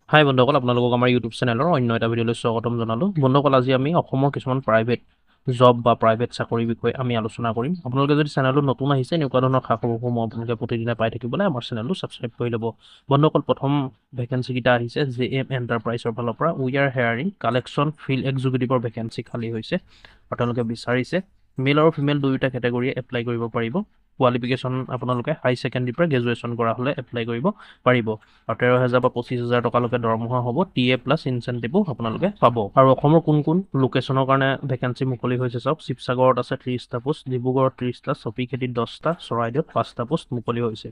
হাই বন্ধুসকল, আপোনালোকক আমাৰ ইউটিউব চেনেলৰ অন্য এটা ভিডিঅ'লৈ স্বাগতম জনালোঁ। বন্ধুসকল, আজি আমি অসমৰ কিছুমান প্ৰাইভেট জব বা প্ৰাইভেট চাকৰিৰ বিষয়ে আমি আলোচনা কৰিম। আপোনালোকে যদি চেনেলটো নতুন আহিছে, এনেকুৱা ধৰণৰ খা খবৰসমূহ আপোনালোকে প্ৰতিদিনে পাই থাকিবলৈ আমাৰ চেনেলটো ছাবস্ক্ৰাইব কৰি ল'ব। বন্ধুসকল, প্ৰথম ভেকেঞ্চিকেইটা আহিছে JM এণ্টাৰপ্ৰাইজৰ ফালৰ পৰা। We are hiring collection field এক্সিকিউটিভৰ ভেকেঞ্চি খালী হৈছে আৰু তেওঁলোকে বিচাৰিছে মেল আৰু ফিমেল দুয়োটা কেটেগৰীয়ে এপ্লাই কৰিব পাৰিব। কোৱালিফিকেশ্যন আপোনালোকে হাই ছেকেণ্ডেৰীৰ পৰা গ্ৰেজুৱেশ্যন কৰা হ'লে এপ্লাই কৰিব পাৰিব আৰু 13,000 বা 25,000 টকালৈকে দৰমহা হ'ব। TA প্লাছ ইনচেণ্টিভো আপোনালোকে পাব। আৰু অসমৰ কোন কোন লোকেশ্যনৰ কাৰণে ভেকেঞ্চি মুকলি হৈছে চাওক। শিৱসাগৰত আছে 30টা পোষ্ট, ডিব্ৰুগড়ত 30টা, চপিখেতিত 10টা, চৰাইদেউত 5টা পোষ্ট মুকলি হৈছে।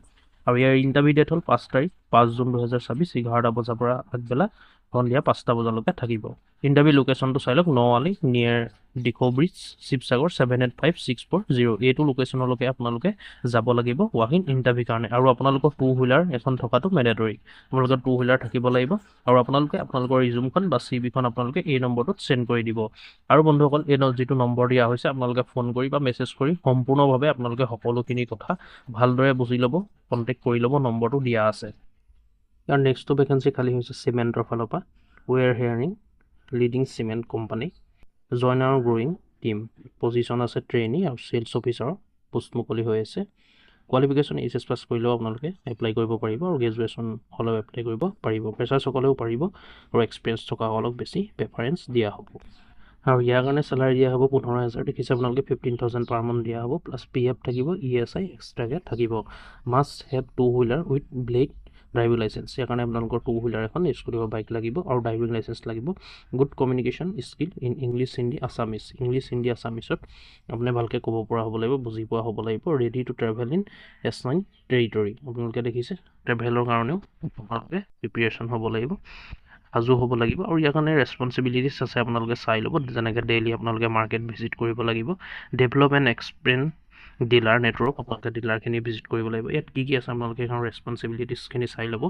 আৰু ইয়াৰ ইণ্টাৰভিউ ডেট হ'ল 5 তাৰিখ 5 জুন 2024, 11টা বজাৰ পৰা আগবেলা সন্ধিয়া 5টা বজালৈকে থাকিব। ইণ্টাৰভিউ লোকেশ্যনটো চাই লওক, নআলি নিয়েৰ দিখৌ ব্ৰিজ, শিৱসাগৰ 785,640। এইটো লোকেশ্যনলৈকে আপোনালোকে যাব লাগিব ৱাক ইন ইণ্টাৰভিউৰ কাৰণে। আৰু আপোনালোকৰ 2 হুইলাৰ এখন থকাটো মেণ্ডেটৰী। আপোনালোকৰ 2 হুইলাৰ থাকিব লাগিব আৰু আপোনালোকে আপোনালোকৰ ৰিজিউমখন বা CV খন আপোনালোকে এই নম্বৰটোত চেণ্ড কৰি দিব। আৰু বন্ধুসকল, এই যিটো নম্বৰ দিয়া হৈছে, আপোনালোকে ফোন কৰি বা মেছেজ কৰি সম্পূৰ্ণভাৱে আপোনালোকে সকলোখিনি কথা ভালদৰে বুজি ল'ব, কণ্টেক্ট কৰি ল'ব। নম্বৰটো দিয়া আছে। ইয়াৰ নেক্সটটো ভেকেঞ্চি খালী হৈছে চিমেণ্টৰ ফালৰ পৰা। We are hearing leading cement company join আৰু গ্ৰ'য়িং টিম। পজিশ্যন আছে ট্ৰেইনি আৰু চেলছ অফিচাৰৰ পোষ্ট মুকলি হৈ আছে। কোৱালিফিকেশ্যন HS পাছ কৰিলেও আপোনালোকে এপ্লাই কৰিব পাৰিব আৰু গ্ৰেজুৱেশ্যন হ'লেও এপ্লাই কৰিব পাৰিব। ফ্ৰেছাৰ্ছসকলেও পাৰিব আৰু এক্সপিৰিয়েঞ্চ থকাসকলক বেছি প্ৰেফাৰেঞ্চ দিয়া হ'ব। আৰু ইয়াৰ কাৰণে চেলাৰী দিয়া হ'ব 15,000। দেখিছে আপোনালোকে 15,000 পাৰ মান্থ দিয়া হ'ব, প্লাছ PF থাকিব, ESI এক্সট্ৰাকৈ থাকিব। Must have 2 wheeler with valid driving licence. ইয়াৰ কাৰণে আপোনালোকৰ 2 হুইলাৰ এখন, স্কুটি বা বাইক লাগিব আৰু ড্ৰাইভিং লাইচেঞ্চ লাগিব। Good communication skill in English, Hindi, Assamese. English, Hindi, আছামিছত আপুনি ভালকৈ ক'ব পৰা হ'ব লাগিব, বুজি পোৱা হ'ব লাগিব। Ready to travel in assign territory. আপোনালোকে দেখিছে ট্ৰেভেলৰ কাৰণেও আপোনালোকে প্ৰিপেৰেশ্যন হ'ব লাগিব, সাজু হ'ব লাগিব। আৰু ইয়াৰ কাৰণে ৰেছপনচিবিলিটিছ আছে, আপোনালোকে চাই ল'ব। যেনেকৈ ডেইলি আপোনালোকে মাৰ্কেট ভিজিট কৰিব লাগিব। ডেভেলপ এণ্ড এক্সপেণ্ড ডিলাৰ নেটৱৰ্ক, আপোনালোকে ডিলাৰখিনি ভিজিট কৰিব লাগিব। ইয়াত কি কি আছে আপোনালোকে এখন ৰেছপনচিবিলিটিছখিনি চাই ল'ব।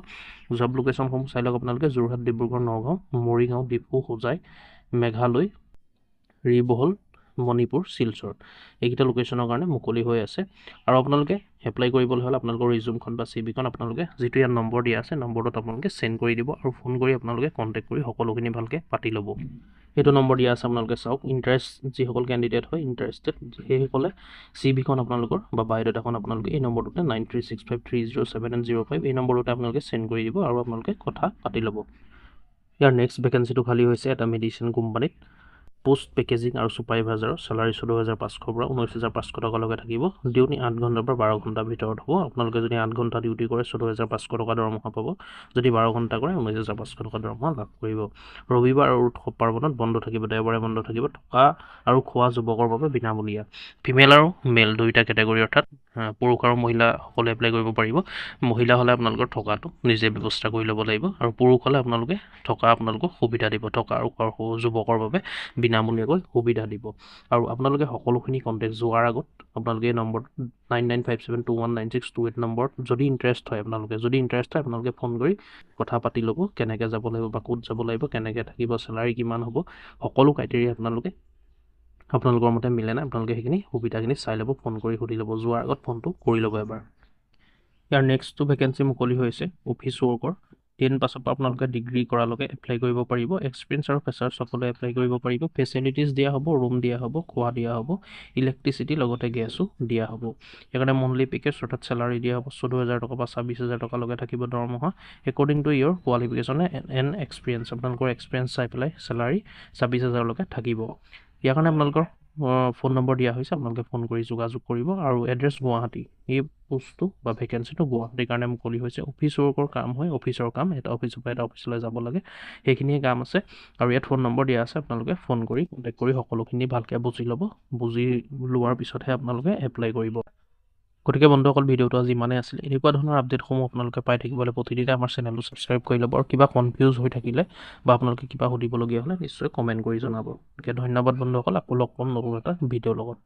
জব লোকেশ্যনসমূহ চাই লওক আপোনালোকে। যোৰহাট, ডিব্ৰুগড়, নগাঁও, মৰিগাঁও, ডিফু, হোজাই, মেঘালয়, ৰিবহল, মণিপুৰ, শিলচৰ। এইকেইটা লোকেশ্যনৰ কাৰণে মুকলি হৈ আছে। আৰু আপোনালোকে এপ্লাই কৰিবলৈ হ'লে আপোনালোকৰ ৰিজিউমখন বা CV খন আপোনালোকে যিটো ইয়াত নম্বৰ দিয়া আছে, নম্বৰটোত আপোনালোকে চেণ্ড কৰি দিব আৰু ফোন কৰি আপোনালোকে কণ্টেক্ট কৰি সকলোখিনি ভালকৈ পাতি ল'ব। সেইটো নম্বৰ দিয়া আছে, আপোনালোকে চাওক। ইণ্টাৰেষ্ট যিসকল কেণ্ডিডেট হয় ইণ্টাৰেষ্টেড, সেইসকলে CV খন আপোনালোকৰ বা বায়'ডাটাখন আপোনালোকে এই নম্বৰটোতে 9365307805 এই নম্বৰটোতে আপোনালোকে চেণ্ড কৰি দিব আৰু আপোনালোকে কথা পাতি ল'ব। ইয়াৰ নেক্সট ভেকেঞ্চিটো খালী হৈছে এটা মেডিচিন কোম্পানীত। পোষ্ট পেকেজিং আৰু ছুপাৰভাইজাৰৰ চেলাৰী 14,500 পৰা 19,500 টকালৈকে থাকিব। ডিউটি 8 ঘণ্টাৰ পৰা 12 ঘণ্টাৰ ভিতৰত হ'ব। আপোনালোকে যদি 8 ঘণ্টা ডিউটি কৰে 14,500 টকা দৰমহা পাব। যদি 12 ঘণ্টা কৰে 19,500 টকা দৰমহা লাভ কৰিব। ৰবিবাৰ আৰু উৎসৱ পাৰ্বণত বন্ধ থাকিব, দেওবাৰে বন্ধ থাকিব। থকা আৰু খোৱা যুৱকৰ বাবে বিনামূলীয়া। ফিমেল আৰু মেল দুয়োটা কেটেগৰী, অৰ্থাৎ পুৰুষ আৰু মহিলা সকলে এপ্লাই কৰিব পাৰিব। মহিলা হ'লে আপোনালোকৰ থকাটো নিজে ব্যৱস্থা কৰি ল'ব লাগিব আৰু পুৰুষ হ'লে আপোনালোকে থকা আপোনালোকক সুবিধা দিব। থকা আৰু খোৱাৰ যুৱকৰ বাবে বিনামূলীয়াকৈ সুবিধা দিব। আৰু আপোনালোকে সকলোখিনি কণ্টেক্ট যোৱাৰ আগত আপোনালোকে এই নম্বৰ 9957219628 নম্বৰত যদি ইণ্টাৰেষ্ট হয় আপোনালোকে ফোন কৰি কথা পাতি ল'ব। কেনেকৈ যাব লাগিব বা ক'ত যাব লাগিব, কেনেকৈ থাকিব, চেলাৰী কিমান হ'ব, সকলো ক্ৰাইটেৰিয়া আপোনালোকৰ মতে মিলে নাই, আপোনালোকে সেইখিনি সুবিধাখিনি চাই ল'ব, ফোন কৰি সুধি ল'ব। যোৱাৰ আগত ফোনটো কৰি ল'ব এবাৰ। ইয়াৰ নেক্সটটো ভেকেঞ্চি মুকলি হৈছে অফিচ ৱৰ্কৰ। 10 পাছৰ পৰা আপোনালোকে ডিগ্ৰী কৰালৈকে এপ্লাই কৰিব পাৰিব। এক্সপিৰিয়েঞ্চ আৰু ফ্ৰেছাৰ্ছ সকলে এপ্লাই কৰিব পাৰিব। ফেচিলিটিছ দিয়া হ'ব, ৰুম দিয়া হ'ব, খোৱা দিয়া হ'ব, ইলেক্ট্ৰিচিটি লগতে গেছো দিয়া হ'ব। সেইকাৰণে মন্থলি পেকেজ অৰ্থাৎ চেলাৰী দিয়া হ'ব 14,000 টকা বা 26,000 টকালৈকে থাকিব দৰমহা। According to your qualification and experience, আপোনালোকৰ এক্সপিৰিয়েঞ্চ চাই পেলাই চেলাৰী 26,000লৈকে থাকিব। ইয়াৰ কাৰণে আপোনালোকৰ ফোন নম্বৰ দিয়া হৈছে, আপোনালোকে ফোন কৰি যোগাযোগ কৰিব। আৰু এড্ৰেছ গুৱাহাটী। এই পোষ্টটো বা ভেকেঞ্চিটো গুৱাহাটীৰ কাৰণে মুকলি হৈছে। অফিচ ৱৰ্কৰ কাম হয়, অফিচৰ কাম, এটা অফিচৰ পৰা এটা অফিচলৈ যাব লাগে, সেইখিনিয়ে কাম আছে। আৰু ইয়াত ফোন নম্বৰ দিয়া আছে, আপোনালোকে ফোন কৰি কণ্টেক্ট কৰি সকলোখিনি ভালকৈ বুজি ল'ব। বুজি লোৱাৰ পিছতহে আপোনালোকে এপ্লাই কৰিব। গতিকে বন্ধুসকল, ভিডিঅ'টো আজি ইমানেই আছিল। এনেকুৱা ধৰণৰ আপডেটসমূহ আপোনালোকে পাই থাকিবলৈ প্ৰতিদিনে আমাৰ চেনেলটো ছাবস্ক্ৰাইব কৰি ল'ব। আৰু কিবা কনফিউজ হৈ থাকিলে বা আপোনালোকে কিবা সুধিবলগীয়া হ'লে নিশ্চয় কমেণ্ট কৰি জনাব। গতিকে ধন্যবাদ বন্ধুসকল, আকৌ লগ পাম নতুন এটা ভিডিঅ'ৰ লগত।